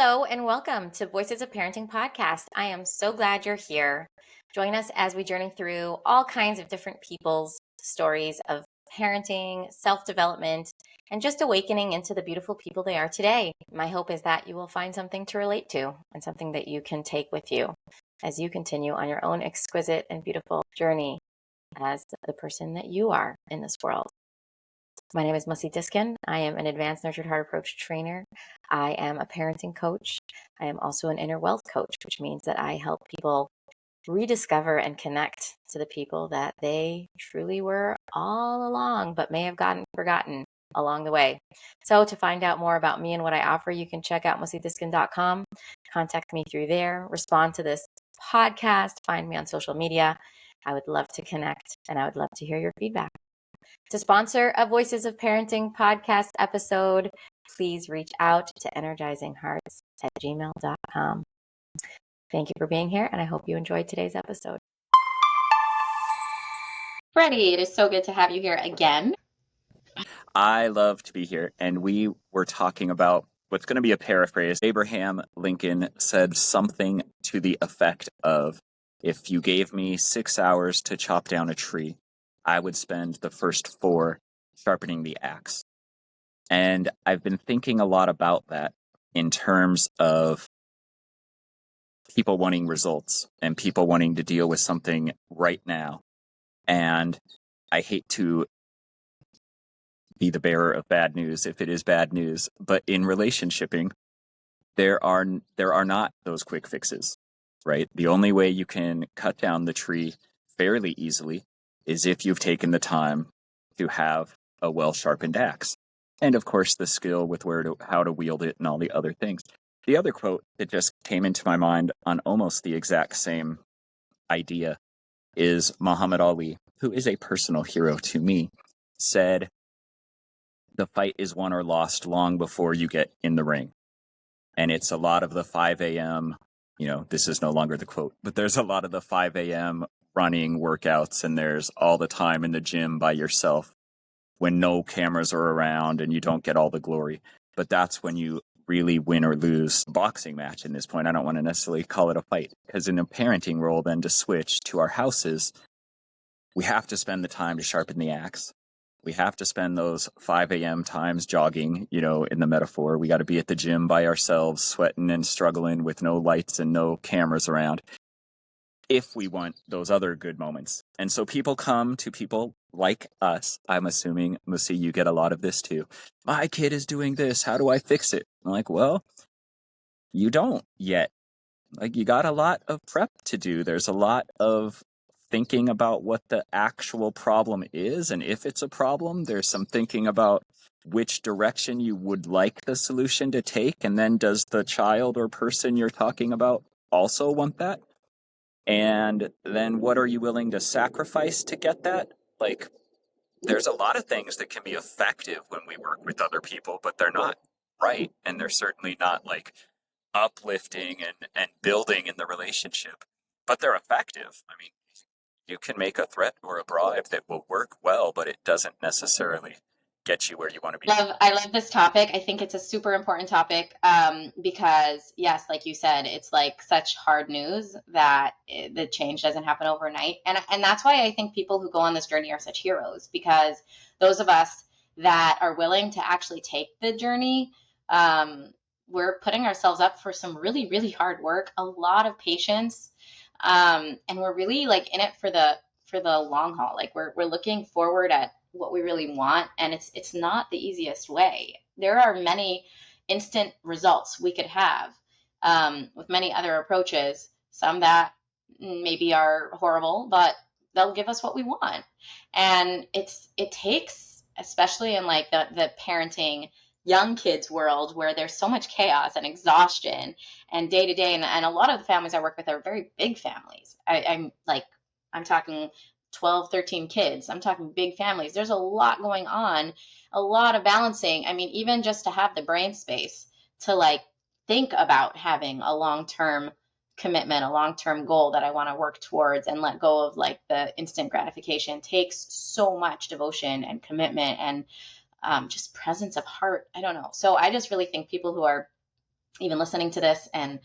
Hello and welcome to Voices of Parenting podcast. I am so glad you're here. Join us as we journey through all kinds of different people's stories of parenting, self-development, and just awakening into the beautiful people they are today. My hope is that you will find something to relate to and something that you can take with you as you continue on your own exquisite and beautiful journey as the person that you are in this world. My name is Mussi Diskin. I am an advanced nurtured heart approach trainer. I am a parenting coach. I am also an inner wealth coach, which means that I help people rediscover and connect to the people that they truly were all along, but may have gotten forgotten along the way. So to find out more about me and what I offer, you can check out mussidiskin.com, contact me through there, respond to this podcast, find me on social media. I would love to connect and I would love to hear your feedback. To sponsor a Voices of Parenting podcast episode, please reach out to energizinghearts@gmail.com. Thank you for being here, and I hope you enjoyed today's episode. Freddy, it is so good to have you here again. I love to be here, and we were talking about what's going to be a paraphrase. Abraham Lincoln said something to the effect of, if you gave me 6 hours to chop down a tree, I would spend the first 4 sharpening the axe. And I've been thinking a lot about that in terms of people wanting results and people wanting to deal with something right now. And I hate to be the bearer of bad news if it is bad news, but in relationshiping, there are not those quick fixes, right? The only way you can cut down the tree fairly easily is if you've taken the time to have a well-sharpened axe. And of course, the skill with how to wield it and all the other things. The other quote that just came into my mind on almost the exact same idea is Muhammad Ali, who is a personal hero to me, said, "The fight is won or lost long before you get in the ring." And it's a lot of the 5 a.m., this is no longer the quote, but there's a lot of the 5 a.m. running workouts, and there's all the time in the gym by yourself when no cameras are around and you don't get all the glory. But that's when you really win or lose a boxing match. In this point, I don't want to necessarily call it a fight, because in a parenting role, then to switch to our houses, we have to spend the time to sharpen the axe. We have to spend those 5 a.m. times jogging, in the metaphor. We got to be at the gym by ourselves, sweating and struggling with no lights and no cameras around, if we want those other good moments. And so people come to people like us. I'm assuming, Mussi, you get a lot of this too. My kid is doing this. How do I fix it? I'm like, well, you don't yet. Like, you got a lot of prep to do. There's a lot of thinking about what the actual problem is, and if it's a problem, there's some thinking about which direction you would like the solution to take, and then does the child or person you're talking about also want that? And then what are you willing to sacrifice to get that? Like, there's a lot of things that can be effective when we work with other people, but they're not right, and they're certainly not like uplifting and building in the relationship, but they're effective. I mean, you can make a threat or a bribe that will work well, but it doesn't necessarily get you where you want to be. I love this topic. I think it's a super important topic because, yes, like you said, it's like such hard news that the change doesn't happen overnight. And that's why I think people who go on this journey are such heroes, because those of us that are willing to actually take the journey, we're putting ourselves up for some really, really hard work, a lot of patience. And we're really like in it for the long haul. Like we're looking forward at what we really want, and it's not the easiest way. There are many instant results we could have with many other approaches, some that maybe are horrible, but they'll give us what we want. And it takes, especially in like the parenting young kids world, where there's so much chaos and exhaustion and day to day. And a lot of the families I work with are very big families. I'm talking 12, 13 kids. I'm talking big families. There's a lot going on, a lot of balancing. I mean, even just to have the brain space to like think about having a long-term commitment, a long-term goal that I want to work towards, and let go of like the instant gratification takes so much devotion and commitment and just presence of heart. I don't know. So I just really think people who are even listening to this and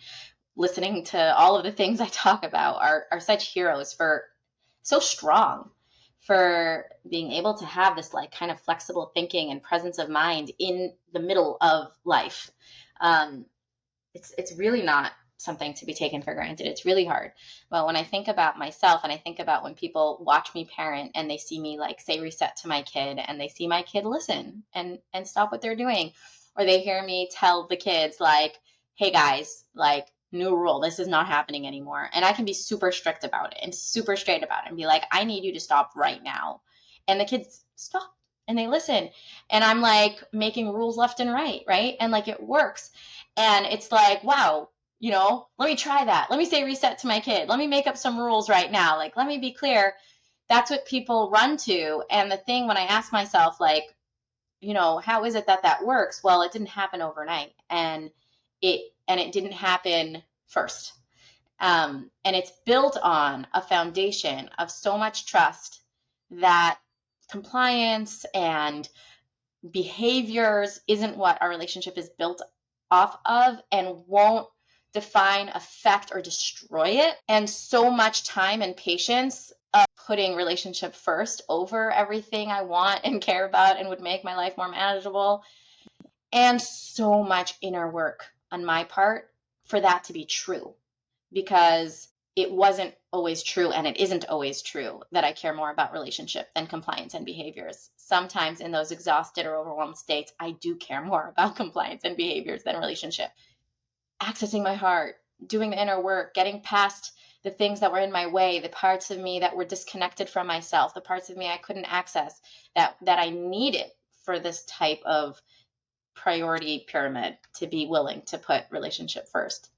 listening to all of the things I talk about are such heroes for so strong for being able to have this like kind of flexible thinking and presence of mind in the middle of life. Um, it's really not something to be taken for granted. It's really hard. But when I think about myself and I think about when people watch me parent and they see me like say reset to my kid and they see my kid listen and stop what they're doing, or they hear me tell the kids like, hey guys, like new rule, this is not happening anymore. And I can be super strict about it and super straight about it and be like, I need you to stop right now. And the kids stop and they listen. And I'm like making rules left and right? And like it works. And it's like, wow, let me try that. Let me say reset to my kid. Let me make up some rules right now. Like, let me be clear. That's what people run to. And the thing when I ask myself, like, how is it that that works? Well, it didn't happen overnight, and it didn't happen first. And it's built on a foundation of so much trust that compliance and behaviors isn't what our relationship is built off of and won't define, affect, or destroy it. And so much time and patience of putting relationship first over everything I want and care about and would make my life more manageable. And so much inner work on my part for that to be true, because it wasn't always true and it isn't always true that I care more about relationship than compliance and behaviors. Sometimes in those exhausted or overwhelmed states, I do care more about compliance and behaviors than relationship. Accessing my heart, doing the inner work, getting past the things that were in my way, the parts of me that were disconnected from myself, the parts of me I couldn't access that I needed for this type of priority pyramid to be willing to put relationship first.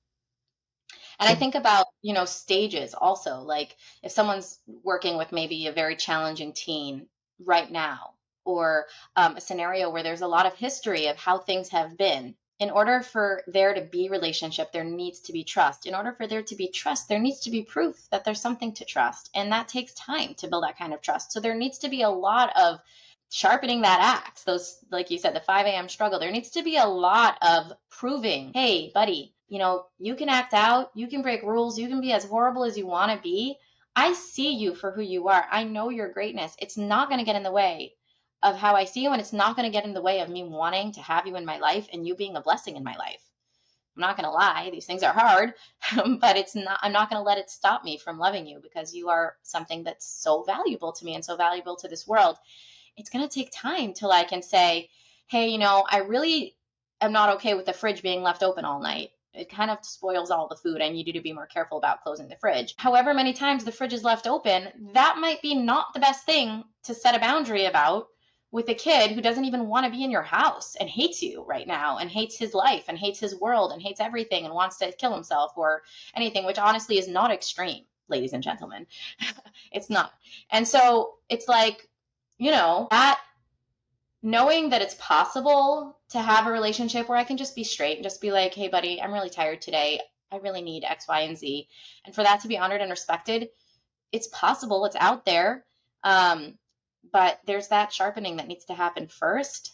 And I think about, stages also, like if someone's working with maybe a very challenging teen right now, or a scenario where there's a lot of history of how things have been. In order for there to be relationship, there needs to be trust. In order for there to be trust, there needs to be proof that there's something to trust. And that takes time to build that kind of trust. So there needs to be a lot of sharpening that axe, those, like you said, the 5 a.m. struggle. There needs to be a lot of proving, hey, buddy, you can act out, you can break rules, you can be as horrible as you want to be. I see you for who you are. I know your greatness. It's not going to get in the way of how I see you, and it's not going to get in the way of me wanting to have you in my life and you being a blessing in my life. I'm not going to lie, these things are hard, but I'm not going to let it stop me from loving you, because you are something that's so valuable to me and so valuable to this world. It's going to take time till I can say, hey, I really am not okay with the fridge being left open all night. It kind of spoils all the food. I need you to be more careful about closing the fridge. However many times the fridge is left open, that might be not the best thing to set a boundary about with a kid who doesn't even want to be in your house and hates you right now and hates his life and hates his world and hates everything and wants to kill himself or anything, which honestly is not extreme, ladies and gentlemen. It's not. And so it's like, that knowing that it's possible to have a relationship where I can just be straight and just be like, hey, buddy, I'm really tired today. I really need X, Y, and Z. And for that to be honored and respected, it's possible. It's out there. But there's that sharpening that needs to happen first,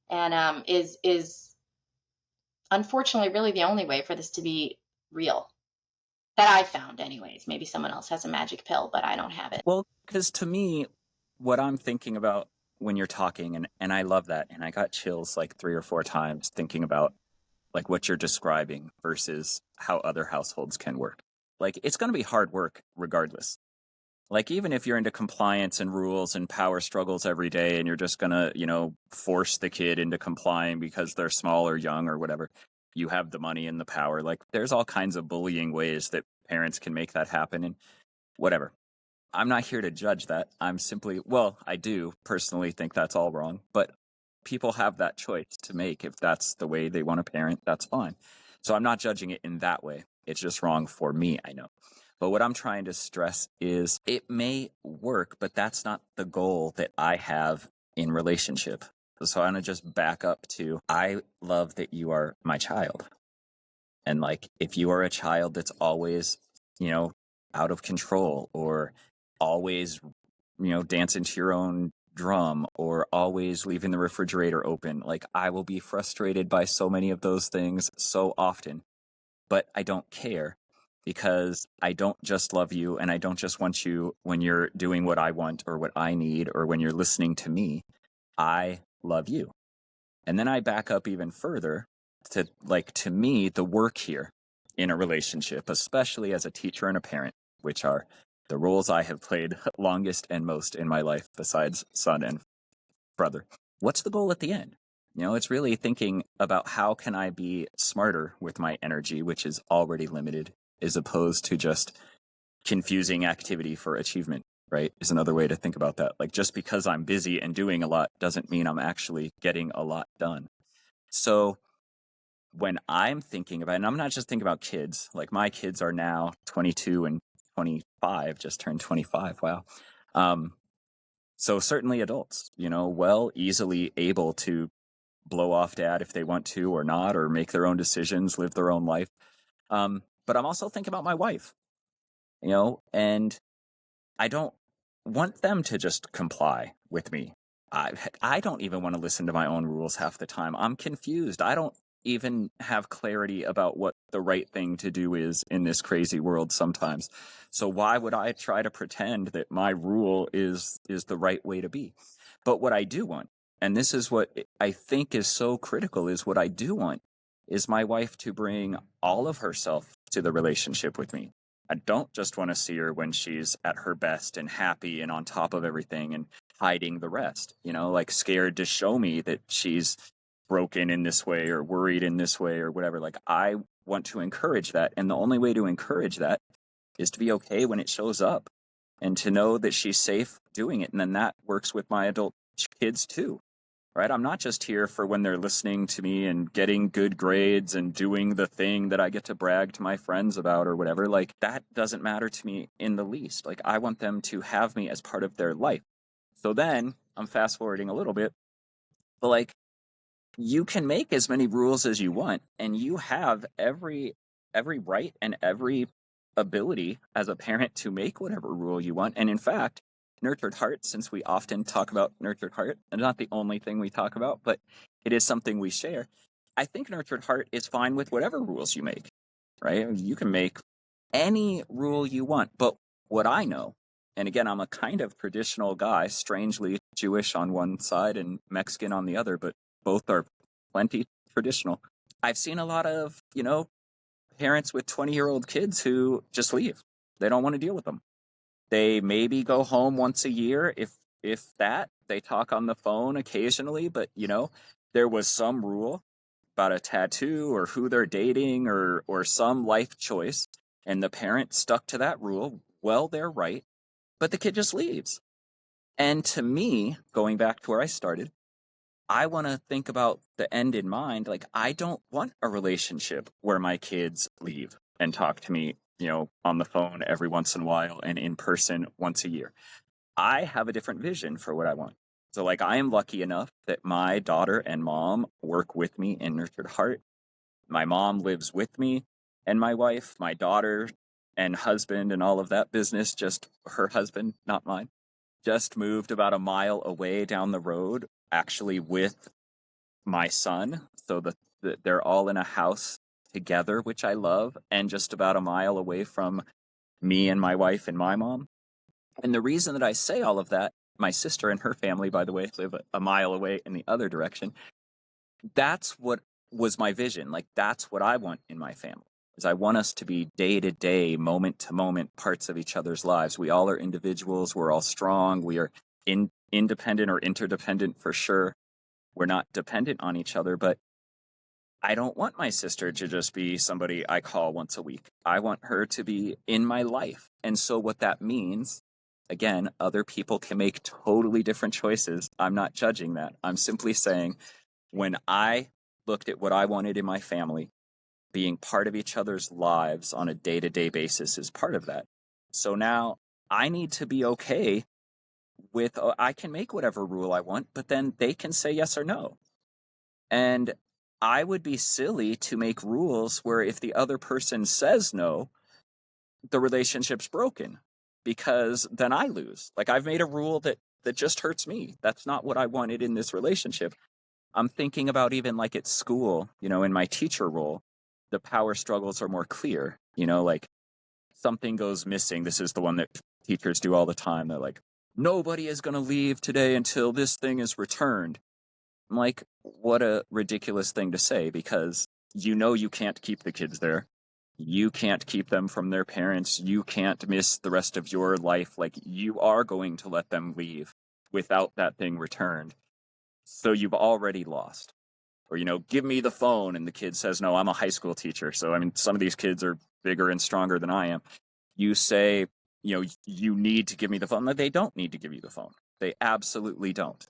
and is unfortunately really the only way for this to be real that I found anyways. Maybe someone else has a magic pill, but I don't have it. Well, because to me, what I'm thinking about when you're talking, and I love that, and I got chills like 3 or 4 times thinking about like what you're describing versus how other households can work. Like it's going to be hard work regardless. Like even if you're into compliance and rules and power struggles every day and you're just going to, force the kid into complying because they're small or young or whatever, you have the money and the power. Like there's all kinds of bullying ways that parents can make that happen and whatever. I'm not here to judge that. I'm simply, well, I do personally think that's all wrong, but people have that choice to make. If that's the way they want to parent, that's fine. So I'm not judging it in that way. It's just wrong for me, I know. But what I'm trying to stress is it may work, but that's not the goal that I have in relationship. So I'm going to just back up to, I love that you are my child. And like, if you are a child that's always, out of control or always, dancing to your own drum or always leaving the refrigerator open. Like, I will be frustrated by so many of those things so often, but I don't care because I don't just love you and I don't just want you when you're doing what I want or what I need or when you're listening to me. I love you. And then I back up even further to, like, to me, the work here in a relationship, especially as a teacher and a parent, which are the roles I have played longest and most in my life besides son and brother. What's the goal at the end? It's really thinking about how can I be smarter with my energy, which is already limited, as opposed to just confusing activity for achievement, right? Is another way to think about that. Like, just because I'm busy and doing a lot doesn't mean I'm actually getting a lot done. So when I'm thinking about, and I'm not just thinking about kids, like my kids are now 22 and 25, just turned 25. Wow. So certainly adults, well, easily able to blow off dad if they want to or not, or make their own decisions, live their own life. But I'm also thinking about my wife, and I don't want them to just comply with me. I don't even want to listen to my own rules half the time. I'm confused. I don't even have clarity about what the right thing to do is in this crazy world sometimes. So why would I try to pretend that my rule is the right way to be? But what I do want, and this is what I think is so critical, is what I do want is my wife to bring all of herself to the relationship with me. I don't just want to see her when she's at her best and happy and on top of everything and hiding the rest, like scared to show me that she's broken in this way or worried in this way or whatever. Like, I want to encourage that. And the only way to encourage that is to be okay when it shows up and to know that she's safe doing it. And then that works with my adult kids too, right? I'm not just here for when they're listening to me and getting good grades and doing the thing that I get to brag to my friends about or whatever. Like, that doesn't matter to me in the least. Like, I want them to have me as part of their life. So then I'm fast forwarding a little bit, but like, you can make as many rules as you want, and you have every right and every ability as a parent to make whatever rule you want. And in fact, nurtured heart, since we often talk about nurtured heart, and not the only thing we talk about, but it is something we share, I think nurtured heart is fine with whatever rules you make, right? You can make any rule you want. But what I know, and again, I'm a kind of traditional guy, strangely Jewish on one side and Mexican on the other, but both are plenty traditional. I've seen a lot of, parents with 20-year-old kids who just leave. They don't want to deal with them. They maybe go home once a year, if that. They talk on the phone occasionally, but there was some rule about a tattoo or who they're dating or some life choice, and the parent stuck to that rule. Well, they're right, but the kid just leaves. And to me, going back to where I started, I want to think about the end in mind. Like, I don't want a relationship where my kids leave and talk to me, on the phone every once in a while and in person once a year. I have a different vision for what I want. So, like, I am lucky enough that my daughter and mom work with me in Nurtured Heart. My mom lives with me and my wife, my daughter and husband and all of that business, just her husband, not mine, just moved about a mile away down the road, actually with my son. So they're all in a house together, which I love, and just about a mile away from me and my wife and my mom. And the reason that I say all of that, my sister and her family, by the way, live a mile away in the other direction. That's what was my vision. Like, that's what I want in my family. Is I want us to be day to day, moment to moment parts of each other's lives. We all are individuals. We're all strong. We are independent or interdependent for sure. We're not dependent on each other, but I don't want my sister to just be somebody I call once a week. I want her to be in my life. And so what that means, again, other people can make totally different choices. I'm not judging that. I'm simply saying, when I looked at what I wanted in my family, being part of each other's lives on a day-to-day basis is part of that. So now I need to be okay with, I can make whatever rule I want, but then they can say yes or no. And I would be silly to make rules where if the other person says no, the relationship's broken, because then I lose. Like, I've made a rule that that just hurts me. That's not what I wanted in this relationship. I'm thinking about even like at school, in my teacher role, the power struggles are more clear, like something goes missing. This is the one that teachers do all the time. They're like, nobody is going to leave today until this thing is returned. I'm like, what a ridiculous thing to say, because you can't keep the kids there. You can't keep them from their parents. You can't miss the rest of your life. Like, you are going to let them leave without that thing returned. So you've already lost. Or, give me the phone. And the kid says, no, I'm a high school teacher. So, I mean, some of these kids are bigger and stronger than I am. You say, you need to give me the phone. They don't need to give you the phone. They absolutely don't.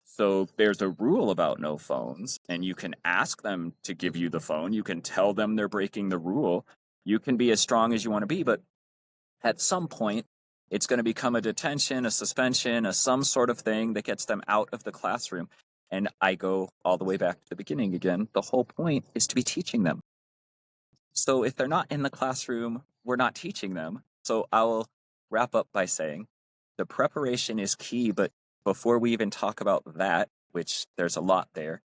So there's a rule about no phones, and you can ask them to give you the phone. You can tell them they're breaking the rule. You can be as strong as you want to be, but at some point, it's going to become a detention, a suspension, some sort of thing that gets them out of the classroom. And I go all the way back to the beginning again. The whole point is to be teaching them. So if they're not in the classroom, we're not teaching them. So I'll wrap up by saying the preparation is key, but before we even talk about that, which there's a lot there,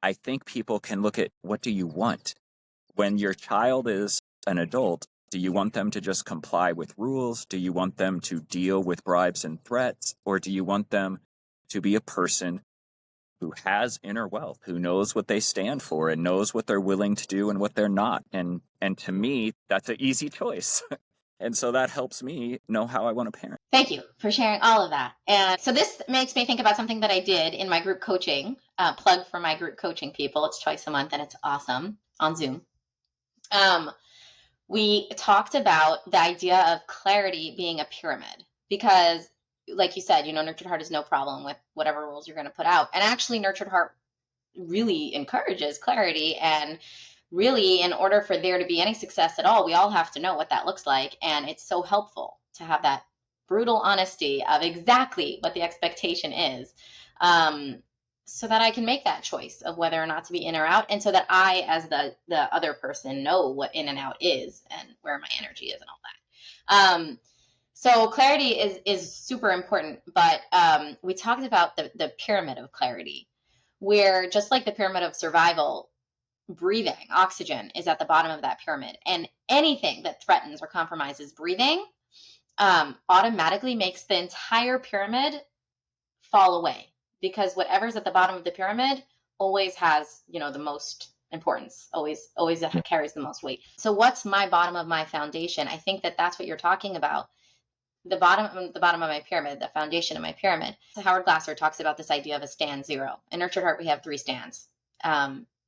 I think people can look at, what do you want? When your child is an adult, do you want them to just comply with rules? Do you want them to deal with bribes and threats? Or do you want them to be a person who has inner wealth, who knows what they stand for and knows what they're willing to do and what they're not? And to me, that's an easy choice. And so that helps me know how I want to parent. Thank you for sharing all of that. And so this makes me think about something that I did in my group coaching, plug for my group coaching people. It's twice a month and it's awesome on Zoom. We talked about the idea of clarity being a pyramid, because like you said, Nurtured Heart is no problem with whatever rules you're going to put out. And actually Nurtured Heart really encourages clarity, and really, in order for there to be any success at all, we all have to know what that looks like. And it's so helpful to have that brutal honesty of exactly what the expectation is, so that I can make that choice of whether or not to be in or out, and so that I, as the other person, know what in and out is and where my energy is and all that. So clarity is super important, but we talked about the pyramid of clarity, where just like the pyramid of survival, breathing, oxygen is at the bottom of that pyramid. And anything that threatens or compromises breathing automatically makes the entire pyramid fall away, because whatever's at the bottom of the pyramid always has, the most importance, always carries the most weight. So what's my bottom of my foundation? I think that that's what you're talking about. The bottom of my pyramid, the foundation of my pyramid. So Howard Glasser talks about this idea of a stand zero. In Nurtured Heart, we have 3 stands.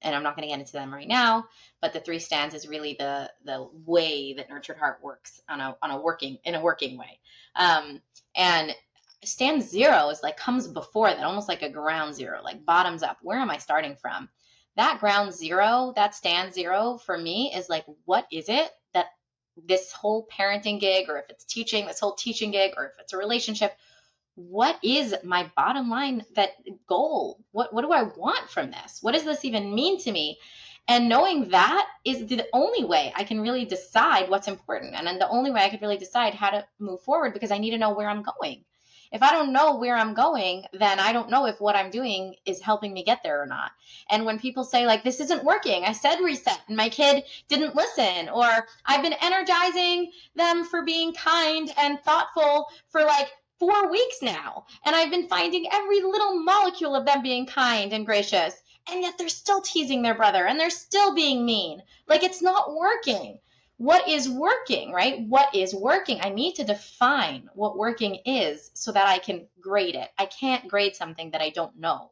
And I'm not going to get into them right now, but the 3 stands is really the way that Nurtured Heart works in a working way. And stand 0 is like comes before that, almost like a ground zero, like bottoms up. Where am I starting from? That ground zero, that stand 0 for me is like, what is it that this whole parenting gig, or if it's teaching, this whole teaching gig, or if it's a relationship, what is my bottom line, that goal? What do I want from this? What does this even mean to me? And knowing that is the only way I can really decide what's important. And then the only way I could really decide how to move forward, because I need to know where I'm going. If I don't know where I'm going, then I don't know if what I'm doing is helping me get there or not. And when people say, like, this isn't working, I said reset and my kid didn't listen, or I've been energizing them for being kind and thoughtful for like 4 weeks now, and I've been finding every little molecule of them being kind and gracious, and yet they're still teasing their brother and they're still being mean. Like, it's not working. What is working, right? What is working? I need to define what working is so that I can grade it. I can't grade something that I don't know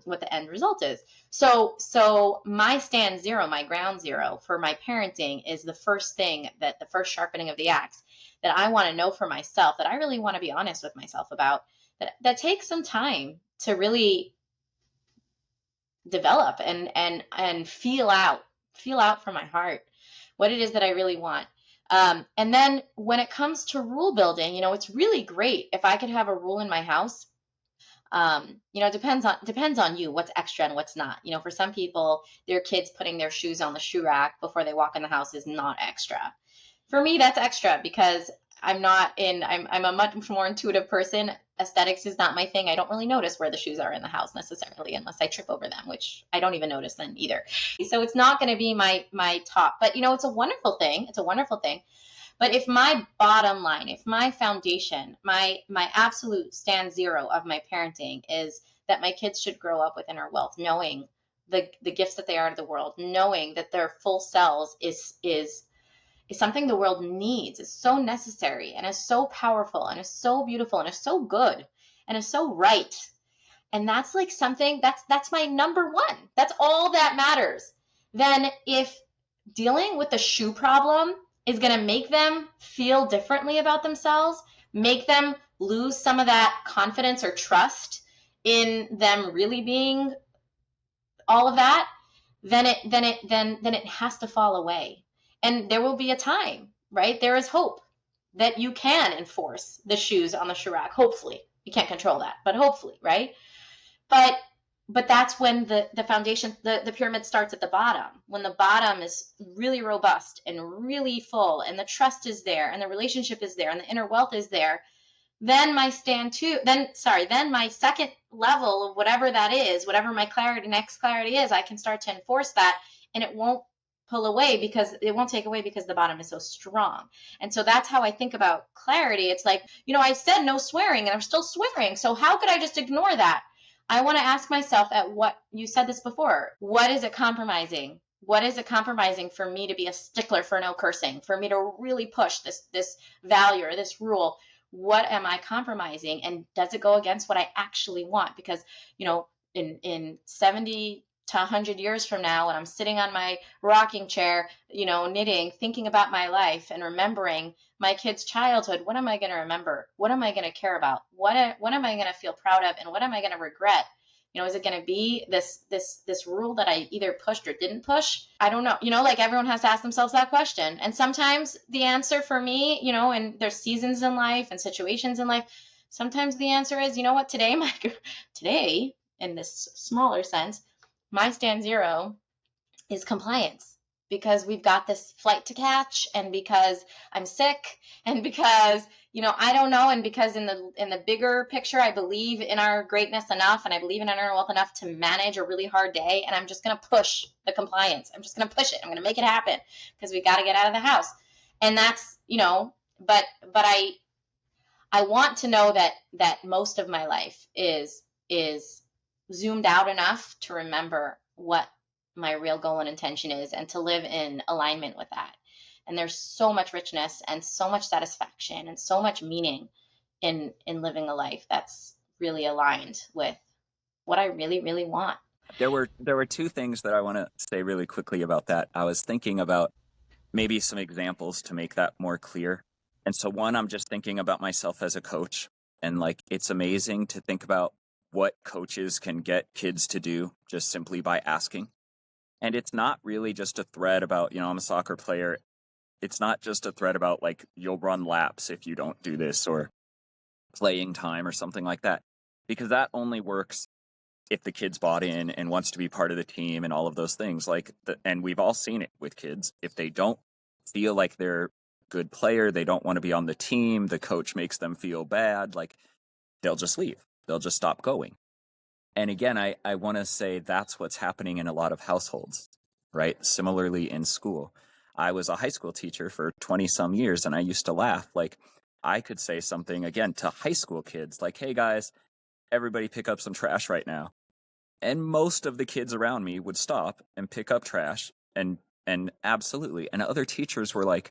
what the end result is. So my stand 0, my ground 0 for my parenting is the first thing, that the first sharpening of the axe that I want to know for myself, that I really want to be honest with myself about, that takes some time to really develop and feel out from my heart what it is that I really want. And then when it comes to rule building, it's really great if I could have a rule in my house. It depends on you, what's extra and what's not. For some people, their kids putting their shoes on the shoe rack before they walk in the house is not extra. For me, that's extra, because I'm a much more intuitive person. aesthetics is not my thing. I don't really notice where the shoes are in the house necessarily unless I trip over them, which I don't even notice then either. So it's not going to be my top, but it's a wonderful thing. It's a wonderful thing. But if my bottom line, if my foundation, my absolute stand zero of my parenting is that my kids should grow up with inner wealth, knowing the gifts that they are to the world, knowing that their full selves is something the world needs, is so necessary and is so powerful and is so beautiful and is so good and is so right. And that's like something that's my number one. That's all that matters. Then if dealing with the shoe problem is going to make them feel differently about themselves, make them lose some of that confidence or trust in them really being all of that, then it has to fall away. And there will be a time, right? There is hope that you can enforce the shoes on the shoe rack. Hopefully, you can't control that, but hopefully, right? But that's when the foundation, the pyramid starts at the bottom. When the bottom is really robust and really full, and the trust is there, and the relationship is there, and the inner wealth is there, then my then my second level of whatever that is, whatever my next clarity is, I can start to enforce that, and it won't take away because the bottom is so strong. And so that's how I think about clarity. It's like, I said no swearing and I'm still swearing. So how could I just ignore that? I want to ask myself you said this before, what is it compromising? What is it compromising for me to be a stickler for no cursing, for me to really push this value or this rule? What am I compromising? And does it go against what I actually want? Because, in 70 to 100 years from now, when I'm sitting on my rocking chair, knitting, thinking about my life and remembering my kids' childhood, what am I going to remember? What am I going to care about? What am I going to feel proud of? And what am I going to regret? Is it going to be this rule that I either pushed or didn't push? I don't know. Like everyone has to ask themselves that question. And sometimes the answer for me, and there's seasons in life and situations in life. Sometimes the answer is, what, today, in this smaller sense, my stand zero is compliance, because we've got this flight to catch, and because I'm sick, and because I don't know, and because in the bigger picture I believe in our greatness enough, and I believe in our inner wealth enough to manage a really hard day, and I'm just going to push the compliance. I'm just going to push it. I'm going to make it happen because we got to get out of the house. And that's but I want to know that most of my life is zoomed out enough to remember what my real goal and intention is, and to live in alignment with that. And there's so much richness and so much satisfaction and so much meaning in living a life that's really aligned with what I really, really want. There were two things that I want to say really quickly about that. I was thinking about maybe some examples to make that more clear. And so one, I'm just thinking about myself as a coach, and like, it's amazing to think about what coaches can get kids to do just simply by asking. And it's not really just a thread about, I'm a soccer player. It's not just a thread about like, you'll run laps if you don't do this, or playing time or something like that, because that only works if the kid's bought in and wants to be part of the team and all of those things. And we've all seen it with kids. If they don't feel like they're a good player, they don't want to be on the team, the coach makes them feel bad, like, they'll just leave. They'll just stop going. And again, I want to say that's what's happening in a lot of households, right? Similarly in school. I was a high school teacher for 20 some years, and I used to laugh. Like, I could say something again to high school kids like, hey guys, everybody pick up some trash right now. And most of the kids around me would stop and pick up trash, and absolutely. And other teachers were like,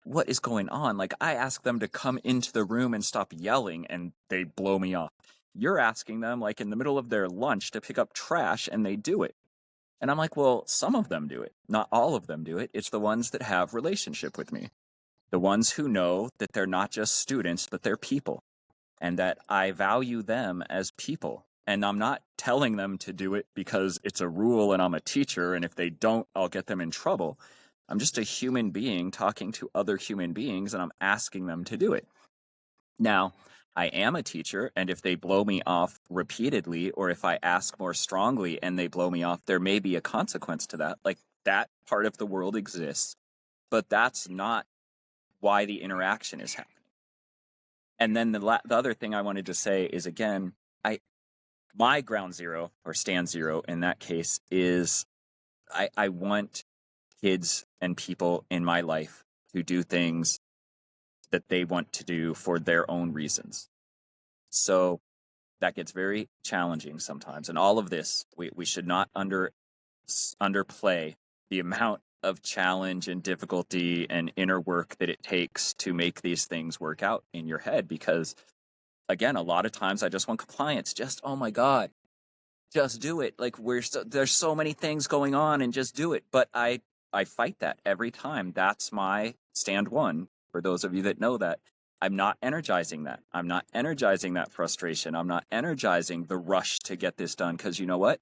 what is going on? Like, I ask them to come into the room and stop yelling, and they blow me off. You're asking them, like, in the middle of their lunch to pick up trash, and they do it. And I'm like, well, some of them do it. Not all of them do it. It's the ones that have relationship with me. The ones who know that they're not just students, but they're people, and that I value them as people. And I'm not telling them to do it because it's a rule and I'm a teacher, and if they don't, I'll get them in trouble. I'm just a human being talking to other human beings, and I'm asking them to do it. Now, I am a teacher, and if they blow me off repeatedly, or if I ask more strongly and they blow me off, there may be a consequence to that. Like, that part of the world exists, but that's not why the interaction is happening. And then the other thing I wanted to say is, again, my ground zero or stand zero in that case is I want kids and people in my life to do things that they want to do for their own reasons. So that gets very challenging sometimes. And all of this, we should not underplay the amount of challenge and difficulty and inner work that it takes to make these things work out in your head. Because again, a lot of times I just want compliance. Just, oh my God, just do it. Like there's so many things going on, and just do it. But I fight that every time. That's my stand one. For those of you that know that, I'm not energizing that. I'm not energizing that frustration. I'm not energizing the rush to get this done. Because you know what?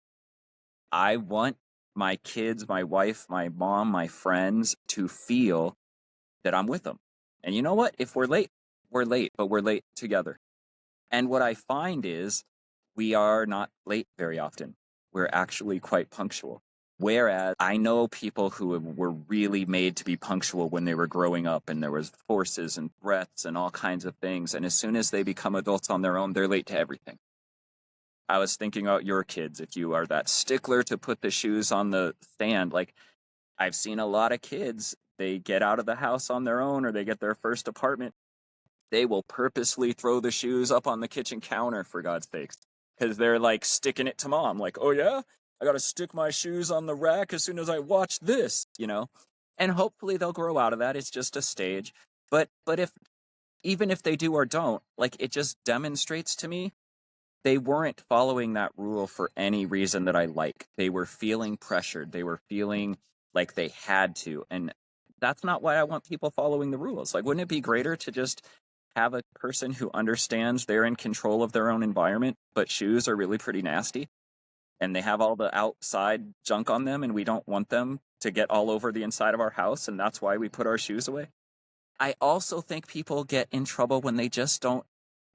I want my kids, my wife, my mom, my friends to feel that I'm with them. And you know what? If we're late, but we're late together. And what I find is we are not late very often. We're actually quite punctual. Whereas I know people who were really made to be punctual when they were growing up, and there was forces and threats and all kinds of things. And as soon as they become adults on their own, they're late to everything. I was thinking about your kids. If you are that stickler to put the shoes on the stand, like I've seen a lot of kids, they get out of the house on their own or they get their first apartment. They will purposely throw the shoes up on the kitchen counter, for God's sakes, because they're like sticking it to mom. Like, oh yeah, I got to stick my shoes on the rack as soon as I watch this, you know? And hopefully they'll grow out of that. It's just a stage. But if even if they do or don't, like it just demonstrates to me they weren't following that rule for any reason that I like. They were feeling pressured. They were feeling like they had to. And that's not why I want people following the rules. Like, wouldn't it be greater to just have a person who understands they're in control of their own environment, but shoes are really pretty nasty and they have all the outside junk on them and we don't want them to get all over the inside of our house, and that's why we put our shoes away? I also think people get in trouble when they just don't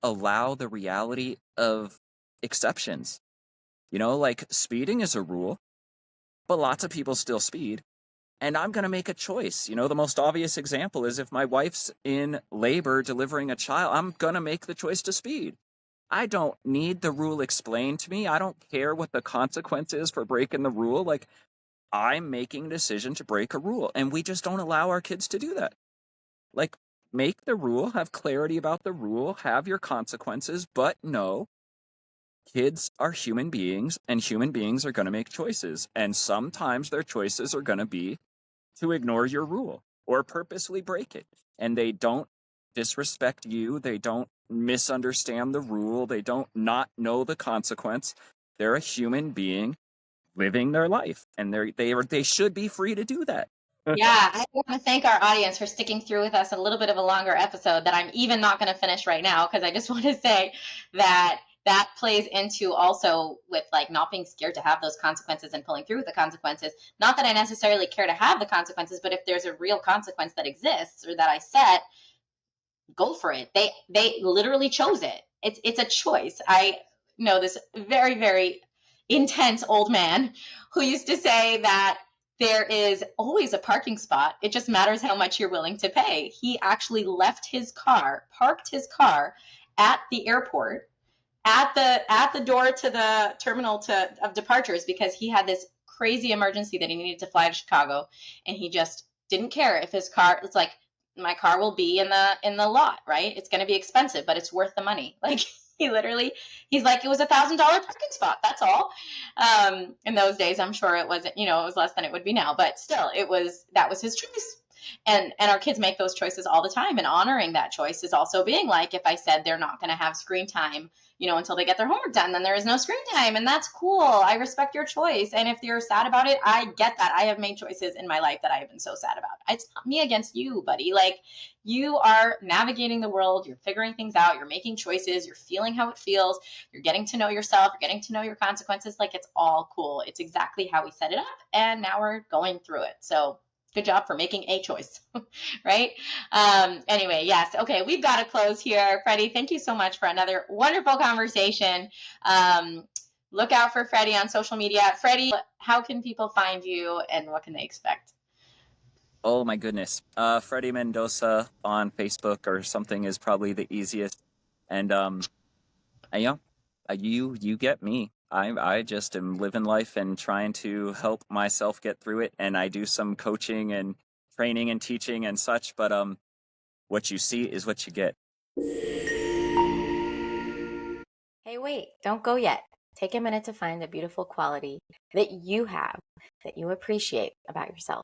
allow the reality of exceptions. You know, like speeding is a rule, but lots of people still speed. And I'm going to make a choice. You know, the most obvious example is if my wife's in labor delivering a child, I'm going to make the choice to speed. I don't need the rule explained to me. I don't care what the consequence is for breaking the rule. Like, I'm making a decision to break a rule. And we just don't allow our kids to do that. Like, make the rule, have clarity about the rule, have your consequences, but no, kids are human beings, and human beings are going to make choices. And sometimes their choices are going to be to ignore your rule or purposely break it. And they don't disrespect you. They don't misunderstand the rule. They don't not know the consequence. They're a human being living their life, and they should be free to do that. Yeah, I want to thank our audience for sticking through with us a little bit of a longer episode that I'm even not going to finish right now, because I just want to say that that plays into also with like not being scared to have those consequences and pulling through with the consequences. Not that I necessarily care to have the consequences, but if there's a real consequence that exists or that I set, go for it. They literally chose it. It's a choice. I know this very, very intense old man who used to say that there is always a parking spot. It just matters how much you're willing to pay. He actually left his car, parked his car at the airport, at the door to the terminal of departures, because he had this crazy emergency that he needed to fly to Chicago, and he just didn't care if his car. It's like, my car will be in the lot, right? It's going to be expensive, but it's worth the money. Like, he's like, it was $1,000 parking spot. That's all. In those days, I'm sure it wasn't, it was less than it would be now, but still, that was his choice. And our kids make those choices all the time, and honoring that choice is also being like, if I said they're not going to have screen time, until they get their homework done, then there is no screen time, and that's cool. I respect your choice. And if you're sad about it, I get that. I have made choices in my life that I have been so sad about. It's not me against you, buddy. Like, you are navigating the world, you're figuring things out, you're making choices, you're feeling how it feels, you're getting to know yourself, you're getting to know your consequences. Like, it's all cool. It's exactly how we set it up, and now we're going through it. So good job for making a choice, right? Anyway, yes. Okay, we've got to close here. Freddy, thank you so much for another wonderful conversation. Look out for Freddy on social media. Freddy, how can people find you, and what can they expect? Oh my goodness. Freddy Mendoza on Facebook or something is probably the easiest. And you know, you get me. I just am living life and trying to help myself get through it, and I do some coaching and training and teaching and such. But what you see is what you get. Hey, wait, don't go yet. Take a minute to find the beautiful quality that you have, that you appreciate about yourself.